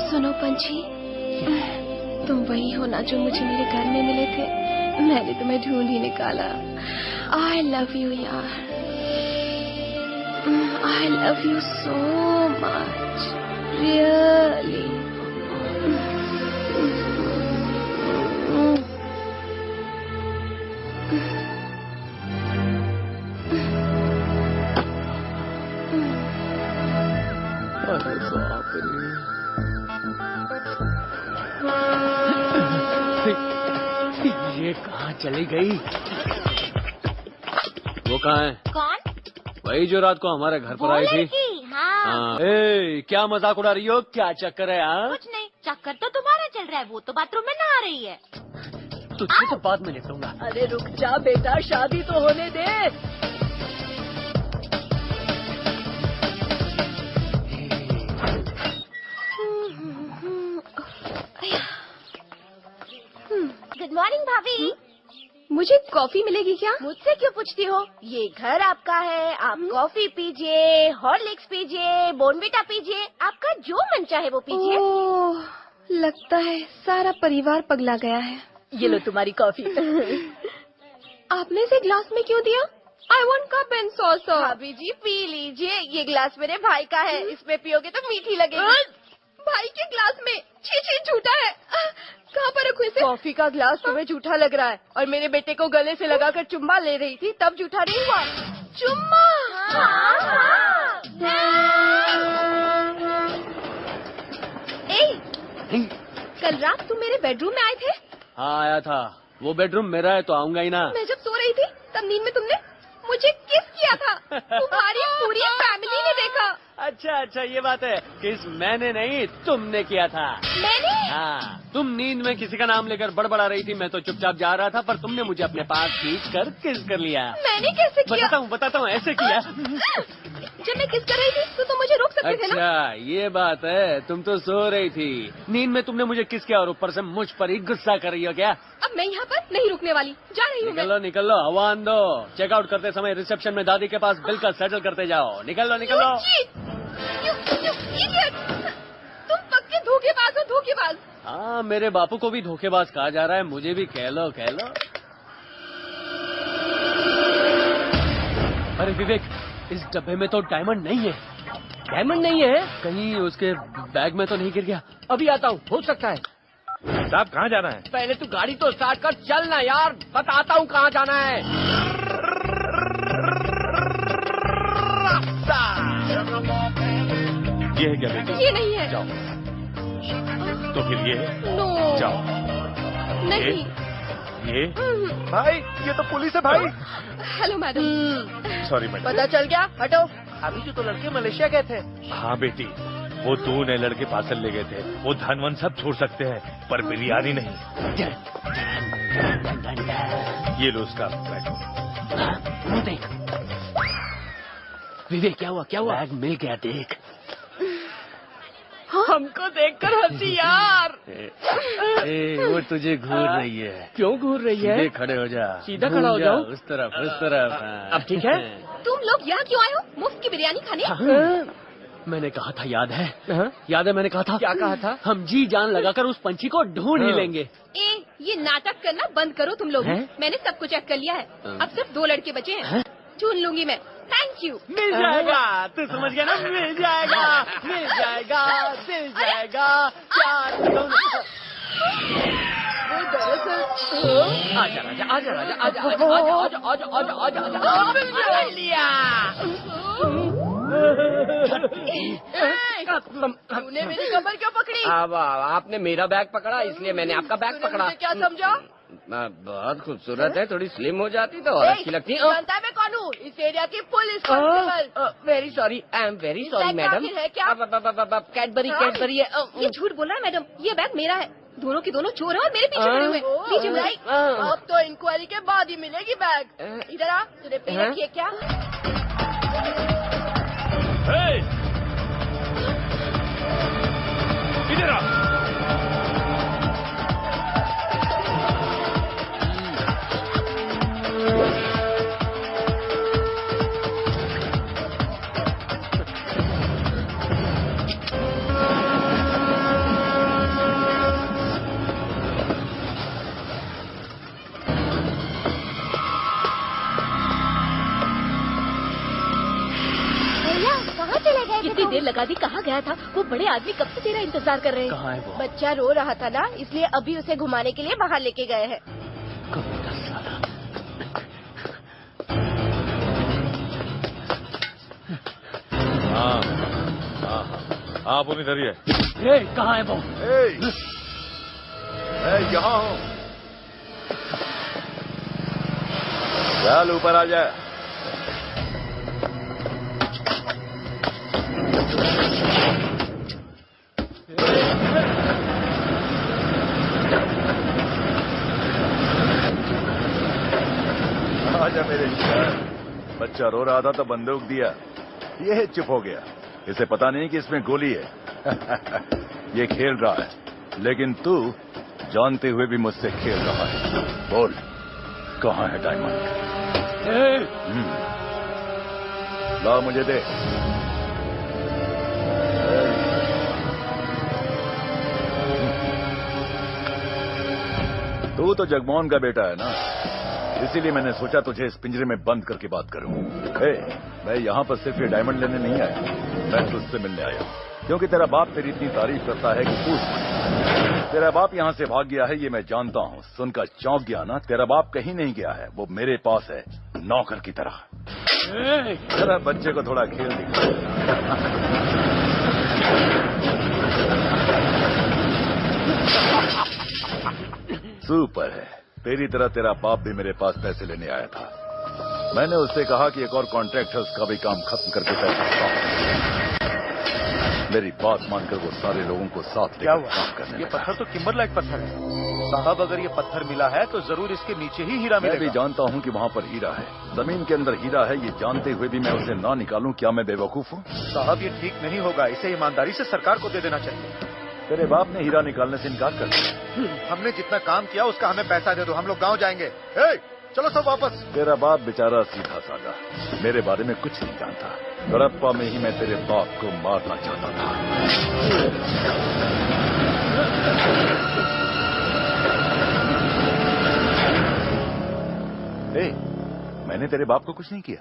सुनो पंछी, तुम वही हो ना जो मुझे मेरे घर में मिले थे। मैंने तुम्हें ढूंढ ही निकाला। आई लव यू यार, I love you so much, really. ये कहाँ चली गई? वो कहाँ है? कौन? वही जो रात को हमारे घर पर आई थी। हाँ। क्या मजाक उड़ा रही हो? क्या चक्कर है? कुछ नहीं, चक्कर तो तुम्हारा चल रहा है। वो तो बाथरूम में नहा रही है। तुझसे तो बाद में निपटूंगा। अरे रुक जा बेटा, शादी तो होने दे। गुड मॉर्निंग भाभी। मुझे कॉफी मिलेगी क्या? मुझसे क्यों पूछती हो? ये घर आपका है, आप कॉफी पीजिए, हॉर्लिक्स पीजिए, बोर्नविटा पीजिए, आपका जो मन चाहे वो पीजिए। ओह, लगता है सारा परिवार पगला गया है। ये लो तुम्हारी कॉफी। आपने इसे ग्लास में क्यों दिया? I want cup and saucer. भाभी जी पी लीजिए, ये ग्लास मेरे भाई का है, इसमें पियोगे तो मीठी लगेगी। भाई के ग्लास में? छी छी, झूठा है। कहाँ पर रखूं इसे? कॉफी का ग्लास तुम्हें झूठा लग रहा है, और मेरे बेटे को गले से लगाकर चुम्मा ले रही थी, तब झूठा नहीं हुआ। चुम्मा? कल रात तुम मेरे बेडरूम में आए थे? हाँ आया था। वो बेडरूम मेरा है तो आऊंगा ही ना। मैं जब सो रही थी तब नींद में तुमने मुझे किस किया था। तुम्हारी पूरी फैमिली ने देखा। अच्छा, ये बात है। किस मैंने नहीं, तुमने किया था। मैंने? हाँ, तुम नींद में किसी का नाम लेकर बड़बड़ा रही थी, मैं तो चुपचाप जा रहा था, पर तुमने मुझे अपने पास खींच कर किस कर लिया। मैंने कैसे किया? बताता हूँ, ऐसे किया। जब मैं किस कर रही थी तो तुम मुझे रोक सकते थे ना? अच्छा, ये बात है। तुम तो सो रही थी, नींद में तुमने मुझे किस किया और ऊपर से मुझ पर ही गुस्सा कर रही हो क्या? अब मैं यहाँ पर नहीं रुकने वाली, जा रही हूँ। निकल लो, हवा दो। चेकआउट करते समय रिसेप्शन में दादी के पास बिल का सेटल करते जाओ। निकल लो। तुम पक्के धोखेबाज हो, धोखेबाज। हाँ, मेरे बापू को भी धोखेबाज कहा जा रहा है, मुझे भी कह लो। अरे विवेक, इस डब्बे में तो डायमंड नहीं है। डायमंड नहीं है? कहीं उसके बैग में तो नहीं गिर गया? अभी आता हूँ, हो सकता है। साहब कहाँ जाना है? पहले तू गाड़ी तो स्टार्ट कर, चल ना यार, बताता हूँ कहाँ जाना है। ये है क्या बेटी? ये नहीं है। जाओ। तो फिर ये है? नो। जाओ। नहीं। ये भाई, ये तो पुलिस है भाई। Hello madam. Sorry madam. पता चल गया, हटो। अभी जो तो लड़के मलेशिया गए थे। हाँ बेटी, वो 2 नए लड़के पार्सल ले गए थे। वो धन वन सब छोड़ सकते हैं, पर बिरयानी नहीं। ये लो उसका बैग। देख विवेक, क्या हुआ? बैग मिल गया, देख। हमको देखकर हंसी यार। वो तुझे घूर रही है। क्यों घूर रही है? सीधे खड़े हो जा। सीधा खड़ा हो जाओ? उस तरफ। हाँ। अब ठीक है? तुम लोग यहाँ क्यों आए हो? मुफ्त की बिरयानी खाने? मैंने कहा था, याद है? याद है मैंने कहा था? क्या कहा था? हम जी जान लगाकर उस पंछी को ढूंढ ही लेंगे। ये नाटक करना बंद करो तुम लोग। मैंने सब कुछ चेक कर लिया है, अब सिर्फ 2 लड़के बचे हैं। ढूंढ लूंगी मैं। Thank you. मिल जाएगा, तू समझ गया ना? मिल जाएगा। आजा लिया। तूने मेरी कमर क्यों पकड़ी? अब आपने मेरा बैग पकड़ा, इसलिए मैंने आपका बैग पकड़ा। क्या समझा? बहुत खूबसूरत है, थोड़ी स्लिम हो जाती तो और अच्छी लगती। जानता है मैं कौन हूँ? इस एरिया की police constable. Very sorry, I am very sorry madam. है क्या? कैडबरी है। ये झूठ बोल रहा है मैडम, ये बैग मेरा है। दोनों के दोनों चोर हैं और मेरे पीछे पड़े हुए हैं। लीजिए बैग। अब तो इंक्वायरी के बाद ही मिलेगी बैग। इधर आ, तुझे पी रखी है क्या? इधर आ। देर लगा दी, कहाँ गया था? वो बड़े आदमी कब से तेरा इंतजार कर रहे हैं। कहाँ है वो? बच्चा रो रहा था ना, इसलिए अभी उसे घुमाने के लिए बाहर लेके गए हैं। हाँ हाँ आप इधर ही है। कहाँ है वो? मैं यहाँ हूँ। चल ऊपर आ जा। आजा मेरे शहर। बच्चा रो रहा था तो बंदूक दिया, ये चुप हो गया। इसे पता नहीं कि इसमें गोली है। ये खेल रहा है, लेकिन तू जानते हुए भी मुझसे खेल रहा है। बोल, कहाँ है डायमंड? ला मुझे दे। तू तो जगमोहन का बेटा है ना, इसीलिए मैंने सोचा तुझे इस पिंजरे में बंद करके बात करूं। मैं यहाँ पर सिर्फ ये डायमंड लेने नहीं आया, मैं तुझसे मिलने आया हूँ, क्योंकि तेरा बाप तेरी इतनी तारीफ करता है कि पूछ। तेरा बाप यहाँ से भाग गया है, ये मैं जानता हूँ। सुनकर चौंक गया ना? तेरा बाप कहीं नहीं गया है, वो मेरे पास है, नौकर की तरह। तेरा बच्चे को थोड़ा खेल दिखा। सुपर है। तेरी तरह तेरा बाप भी मेरे पास पैसे लेने आया था। मैंने उससे कहा कि एक और कॉन्ट्रैक्ट है, उसका भी काम खत्म करके पैसे वापस। मेरी बात मानकर वो सारे लोगों को साथ लेकर काम करने ये लगा। पत्थर तो किम्बर लायक पत्थर है साहब। अगर ये पत्थर मिला है तो जरूर इसके नीचे ही हीरा मिलेगा। मैं भी जानता हूँ कि वहाँ पर हीरा है, जमीन के अंदर हीरा है। ये जानते हुए भी मैं उसे ना निकालूं, क्या मैं बेवकूफ हूँ? साहब ये ठीक नहीं होगा, इसे ईमानदारी से सरकार को दे देना चाहिए। तेरे बाप ने हीरा निकालने से इनकार कर दिया। हमने जितना काम किया उसका हमें पैसा दे दो, हम लोग गाँव जाएंगे। चलो सब वापस। तेरा बाप बेचारा सीधा साधा, मेरे बारे में कुछ नहीं जानता। गड़प्पा में ही मैं तेरे बाप को मारना चाहता था। मैंने तेरे बाप को कुछ नहीं किया।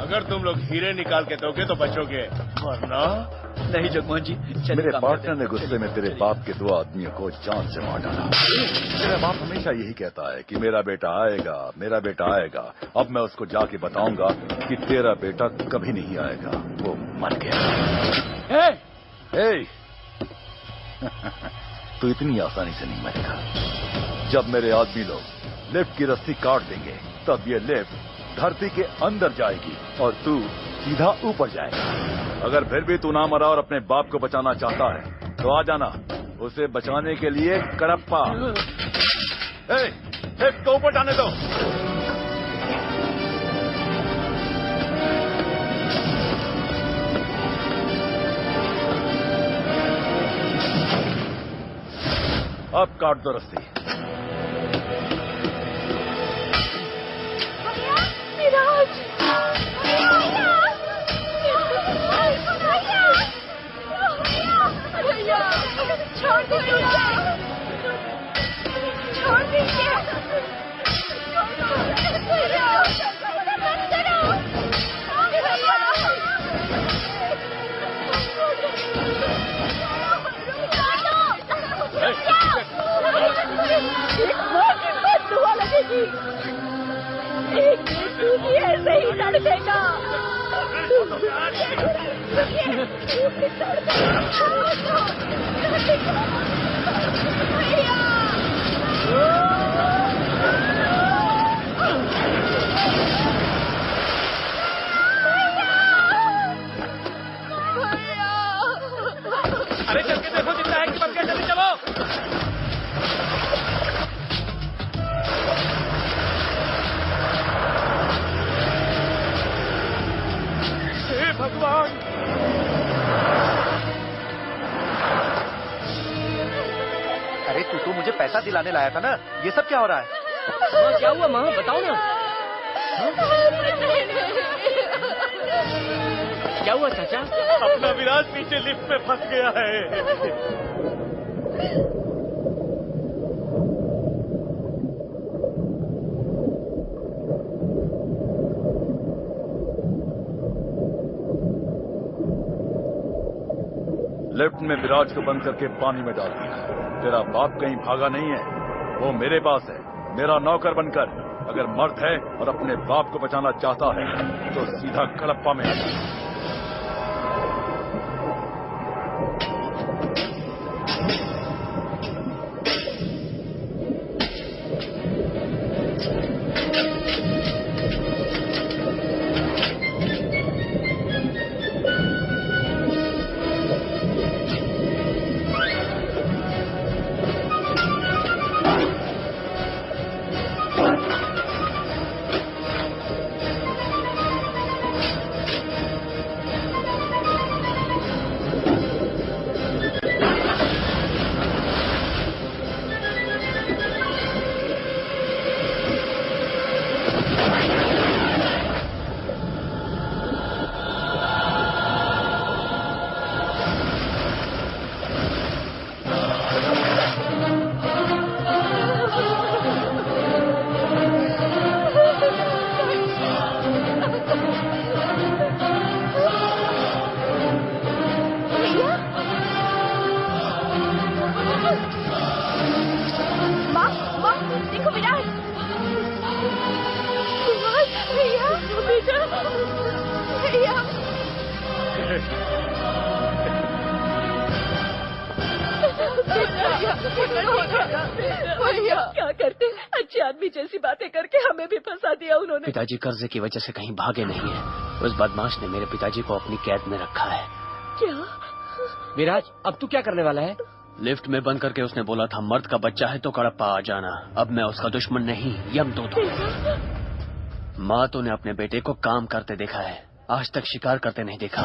अगर तुम लोग हीरे निकाल के दोगे तो बचोगे, वरना नहीं जगमोहन जी, मेरे पार्टनर ने गुस्से में तेरे बाप के 2 आदमियों को जान से मार डाला। तेरा बाप हमेशा यही कहता है कि मेरा बेटा आएगा, मेरा बेटा आएगा। अब मैं उसको जाके बताऊंगा कि तेरा बेटा कभी नहीं आएगा, वो मर गया। तू इतनी आसानी से नहीं मरेगा। जब मेरे आदमी लोग लिफ्ट की रस्सी काट देंगे, तब ये लिफ्ट धरती के अंदर जाएगी और तू सीधा ऊपर जाएगा। अगर फिर भी तू ना मरा और अपने बाप को बचाना चाहता है तो आ जाना, उसे बचाने के लिए कड़प्पा। लिफ्ट को ऊपर जाने दो। अब काट दो रस्सी। छोड़ दीजिए। दुआ लगेगी, एक ऐसे ही लड़ देगा। अरे चल के देखो जितना है कि बच गया, जल्दी चलो। हे भगवान, अरे तू तो मुझे पैसा दिलाने लाया था ना, ये सब क्या हो रहा है? माँ क्या हुआ माँ, बताओ ना। क्या हुआ चाचा? अपना विराज पीछे लिफ्ट में फंस गया है। लिफ्ट में विराज को बंद करके पानी में डाल दिया है। तेरा बाप कहीं भागा नहीं है, वो मेरे पास है, मेरा नौकर बनकर। अगर मर्द है और अपने बाप को बचाना चाहता है तो सीधा कडप्पा में आ जाए। देखो विराज, भैया, बेटा, भैया। भैया क्या करते, अच्छे आदमी जैसी बातें करके हमें भी फंसा दिया उन्होंने। पिताजी कर्जे की वजह से कहीं भागे नहीं है। उस बदमाश ने मेरे पिताजी को अपनी कैद में रखा है। क्या? विराज, अब तू क्या करने वाला है? लिफ्ट में बंद करके उसने बोला था मर्द का बच्चा है तो कडप्पा आ जाना। अब मैं उसका दुश्मन नहीं, यमदूत हूँ। माँ तो ने अपने बेटे को काम करते देखा है, आज तक शिकार करते नहीं देखा।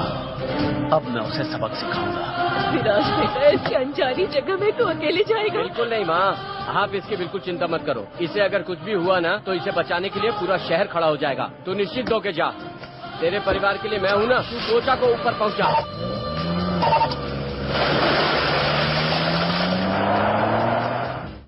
अब मैं उसे सबक सिखाऊंगा। विराज बेटा, ऐसी अनजानी जगह में तो अकेले जाएगा? बिल्कुल नहीं माँ, आप इसकी बिल्कुल चिंता मत करो। इसे अगर कुछ भी हुआ ना तो इसे बचाने के लिए पूरा शहर खड़ा हो जाएगा। तू निश्चित होके जा, तेरे परिवार के लिए मैं हूँ ना। तू कोचा को ऊपर पहुँचा।